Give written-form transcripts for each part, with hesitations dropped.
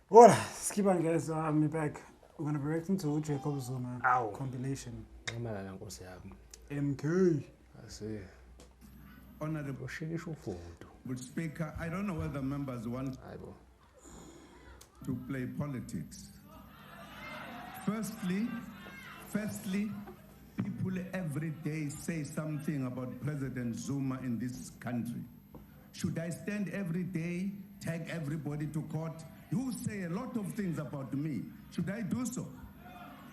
Well, skip on guys, me back. We're gonna be reacting to Jacob Zuma compilation. MK. I see. Honorable Speaker, I don't know whether members want to play politics. Firstly, people every day say something about President Zuma in this country. Should I stand every day, tag everybody to court? You say a lot of things about me. Should I do so?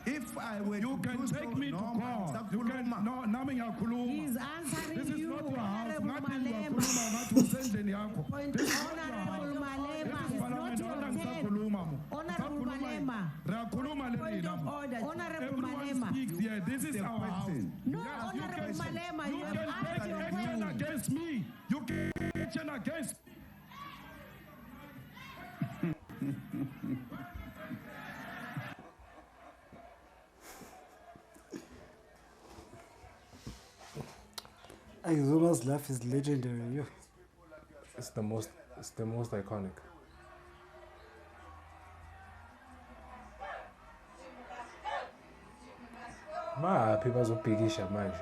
If I were you to can do take so, me to court. You can, no, he's answering this is you. not your house. Honorable Malema. This is Honorable Malema. It's not your turn. Honorable Malema. Point of order. Honorable Malema. Speaks here. This is our house. No, Honorable Malema, you have asked your action question. against me. You can take action against Zuma's laugh is legendary. It's the most iconic. People bazobhikisha manje.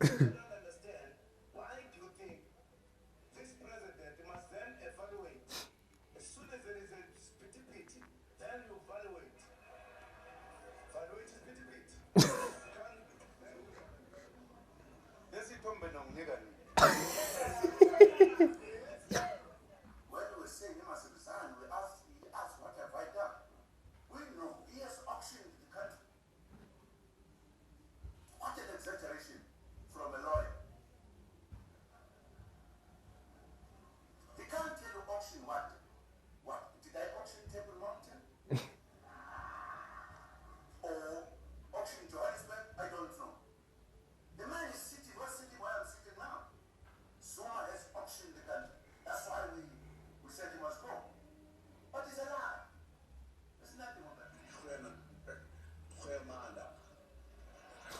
I don't understand. Why do you think this president must then evaluate? As soon as there is a pity, then you evaluate. Evaluate is pity. This is Tombe Nongega. When we say he must resign, we ask what have I done? We know he has auctioned the country. What an exaggeration from a lawyer. They can't tell you auction what? What? Did I auction Table Mountain? Or auction Johannesburg? I don't know. The man is sitting, what's sitting where I'm sitting now? Zuma has auctioned the country. That's why we said he must go. But it's a lie. There's nothing on that.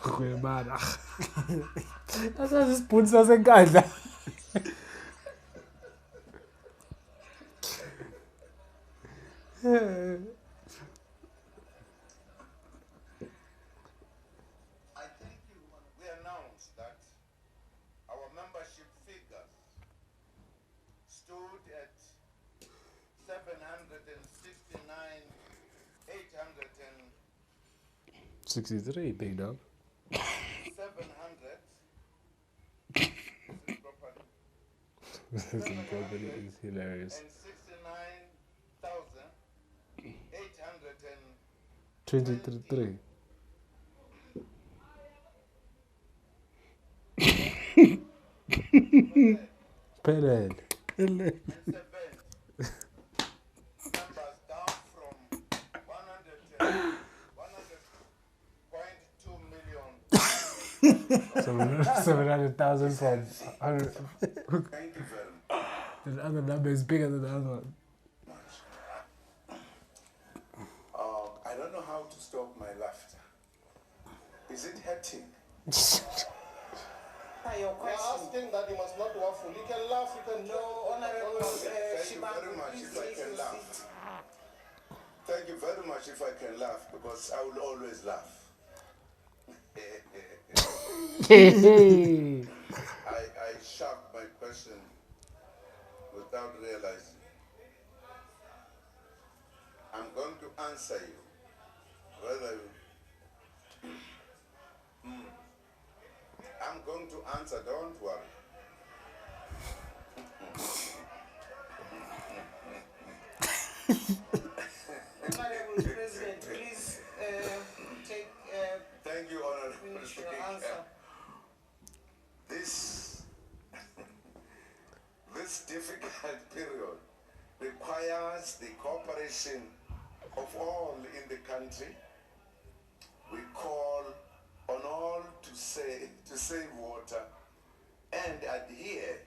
Khwemana. Asazisipuni sasenkandla. I think we announced that our membership figures stood at 63, big dog. 700. This property is hilarious. And 69,823. 23. Peled. Numbers down from 100.2 million. 700,000 from 100. Thank you very much. The other number is bigger than the other one. I don't know how to stop my laughter. Is it hurting? Your question. You're asking that you must not waffle. You can laugh, you can Thank you very much if I can laugh. Thank you very much if I can laugh, because I will always laugh. I shoved my question without realizing. I'm going to answer you. Whether I'm going to answer, don't worry. Honorable President, please take Thank you, Honorable finish your Speaker. answer. This difficult period requires the cooperation of all in the country. We call to save water and adhere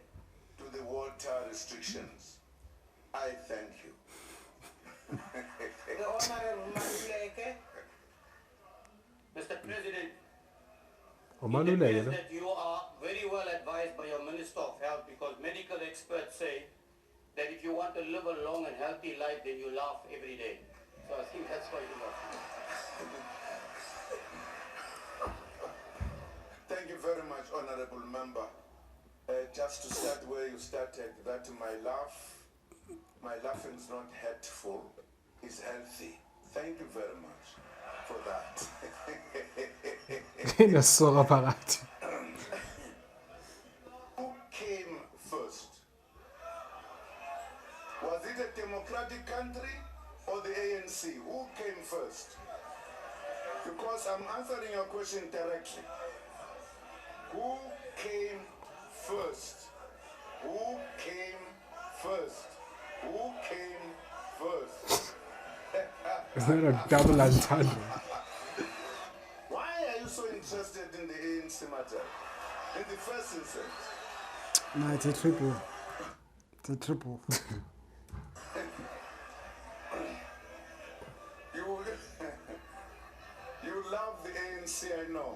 to the water restrictions. I thank you. The Honorable Maluleke, Mr. President, it appears that you are very well advised by your Minister of Health, because medical experts say that if you want to live a long and healthy life, then you laugh every day. So I think that's quite enough. Thank you very much, Honorable Member. Just to start where you started, that my laughing is not hurtful, it's healthy. Thank you very much for that. Inesoka phakathi. Who came first? Was it a democratic country or the ANC? Who came first? Because I'm answering your question directly. Who came first? Who came first? Who came first? Is that a double entendre? Why are you so interested in the ANC matter? In the first instance? No, it's a triple. It's a triple. You love the ANC, I know.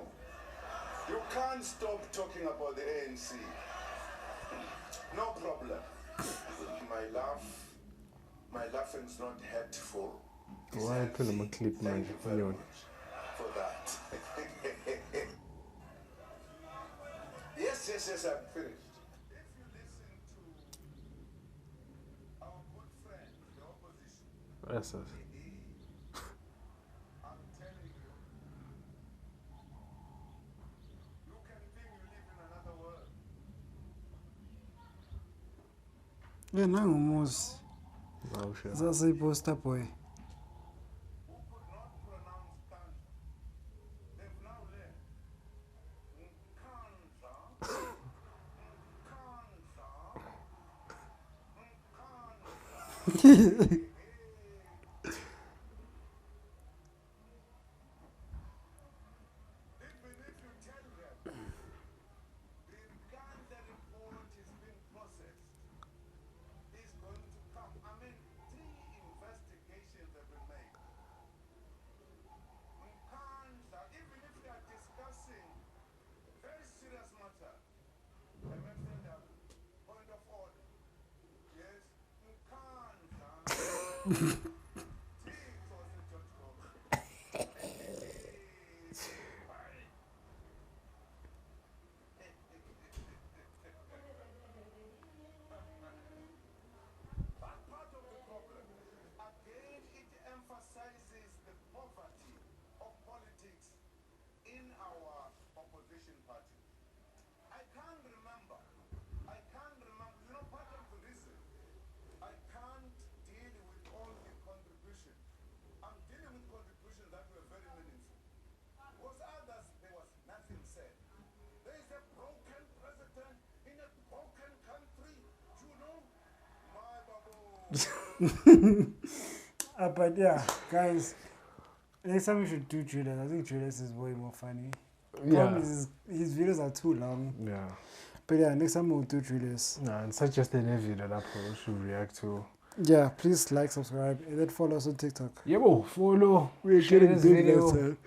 You can't stop talking about the ANC. No problem. My laughing's not hurtful. Why put him a clip, man? Thank you very much for that. Yes, I'm finished. If you listen to our good friend, the opposition, Yes, I'm telling you, you can think you live in another world. Yeah, nangumuzi. oh, sure. Zaseyiposta boy. Who could not pronounce Kanda. They've now learned. Kanda. Even if you tell them, the Kanda report is being processed, is going to come. I mean, 3 investigations have been made. Kanda, even if they are discussing very serious matter, point of order. Yes, Kanda. Part of the problem, again, it emphasizes the poverty of politics in our opposition party. I can't remember, you know, part of the reason I can't deal with all the contributions. I'm dealing with contributions that were very meaningful. Because others, there was nothing said. There is a broken president in a broken country, you know? My babo. But yeah, guys, next time we should do Julius. I think Julius is way more funny. Yeah. Problem is his videos are too long. Yeah. But yeah, next time we'll do Julius. No, and suggest any video that we should react to. Yeah, please like, subscribe, and then follow us on TikTok. Yeah, follow. We're share getting this big video. now, sir.